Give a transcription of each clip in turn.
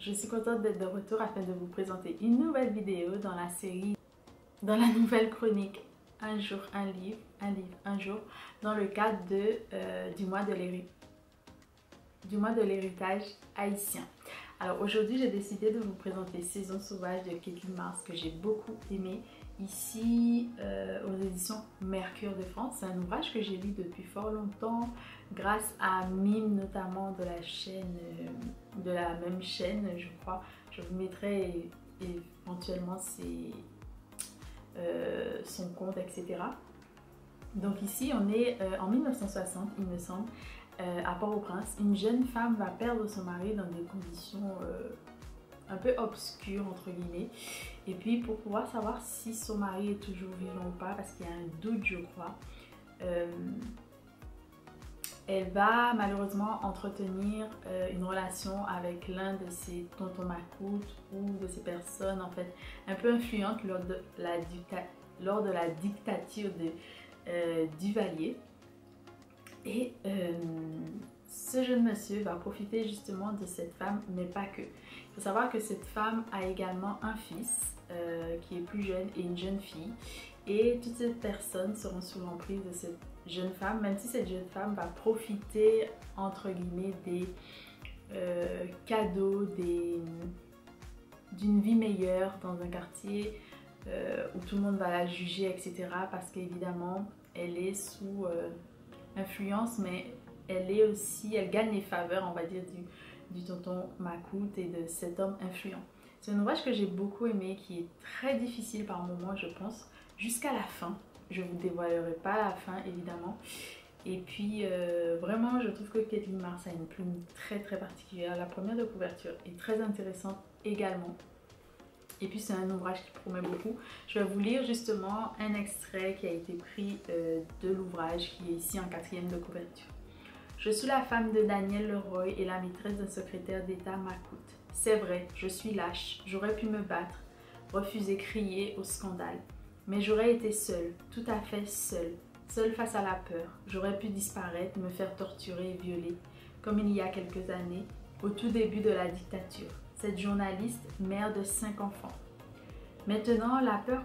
Je suis contente d'être de retour afin de vous présenter une nouvelle vidéo dans la série, dans la nouvelle chronique Un jour, un livre, un jour, dans le cadre du mois de l'héritage haïtien. Alors aujourd'hui, j'ai décidé de vous présenter Saison sauvage de Caitlin Mars que j'ai beaucoup aimé, ici aux éditions Mercure de France. C'est un ouvrage que j'ai lu depuis fort longtemps grâce à Mime, notamment de la chaîne, de la même chaîne je crois. Je vous mettrai éventuellement son compte, etc. Donc ici on est en 1960 il me semble, à Port-au-Prince. Une jeune femme va perdre son mari dans des conditions un peu obscures entre guillemets, et puis pour pouvoir savoir si son mari est toujours vivant ou pas, parce qu'il y a un doute je crois, elle va malheureusement entretenir une relation avec l'un de ses tontons macoutes ou de ces personnes en fait un peu influentes lors de la dictature de Duvalier. Et ce jeune monsieur va profiter justement de cette femme, mais pas que. Il faut savoir que cette femme a également un fils qui est plus jeune et une jeune fille. Et toutes ces personnes seront sous l'emprise de cette jeune femme, même si cette jeune femme va profiter entre guillemets des cadeaux, d'une vie meilleure dans un quartier où tout le monde va la juger, etc. Parce qu'évidemment, elle est sous influence, mais elle gagne les faveurs, on va dire, du tonton Macoute et de cet homme influent. C'est un ouvrage que j'ai beaucoup aimé, qui est très difficile par moments, je pense, jusqu'à la fin. Je ne vous dévoilerai pas la fin, évidemment. Et puis, vraiment, je trouve que Caitlin Mars a une plume très très particulière. La première de couverture est très intéressante également. Et puis c'est un ouvrage qui promet beaucoup. Je vais vous lire justement un extrait qui a été pris de l'ouvrage, qui est ici en 4e de couverture. Je suis la femme de Daniel Leroy et la maîtresse d'un secrétaire d'État Macoute. C'est vrai, je suis lâche, j'aurais pu me battre, refuser, crier au scandale. Mais j'aurais été seule, tout à fait seule, seule face à la peur. J'aurais pu disparaître, me faire torturer et violer, comme il y a quelques années, au tout début de la dictature. Cette journaliste, mère de 5 enfants. Maintenant, la peur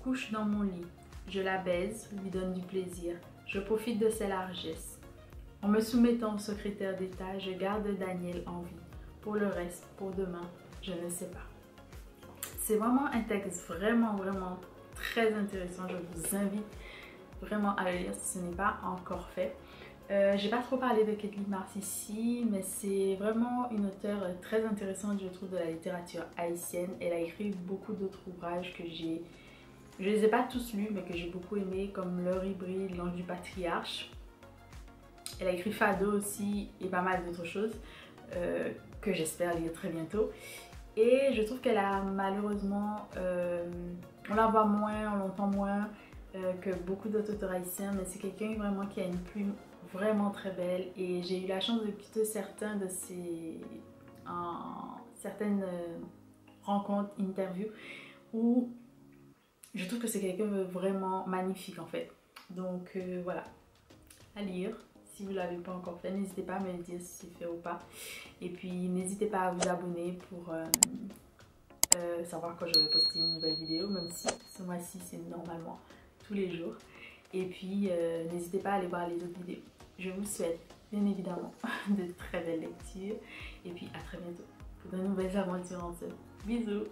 couche dans mon lit. Je la baise, lui donne du plaisir. Je profite de ses largesses. En me soumettant au secrétaire d'État, je garde Daniel en vie. Pour le reste, pour demain, je ne sais pas. C'est vraiment un texte vraiment très intéressant. Je vous invite vraiment à le lire si ce n'est pas encore fait. J'ai pas trop parlé de Caitlin Mars ici, mais c'est vraiment une auteure très intéressante, je trouve, de la littérature haïtienne. Elle a écrit beaucoup d'autres ouvrages que je les ai pas tous lus, mais que j'ai beaucoup aimé, comme L'heure hybride, L'ange du patriarche. Elle a écrit Fado aussi et pas mal d'autres choses que j'espère lire très bientôt. Et je trouve qu'elle a malheureusement, on la voit moins, on l'entend moins que beaucoup d'autres auteurs haïtiens, mais c'est quelqu'un vraiment qui a une plume vraiment très belle, et j'ai eu la chance de quitter certaines certaines rencontres, interviews, où je trouve que c'est quelqu'un de vraiment magnifique en fait. Donc voilà, à lire. Si vous ne l'avez pas encore fait, n'hésitez pas à me dire si c'est fait ou pas. Et puis n'hésitez pas à vous abonner pour savoir quand je vais poster une nouvelle vidéo, même si ce mois-ci c'est normalement tous les jours. Et puis n'hésitez pas à aller voir les autres vidéos. Je vous souhaite bien évidemment de très belles lectures, et puis à très bientôt pour de nouvelles aventures ensemble. Bisous.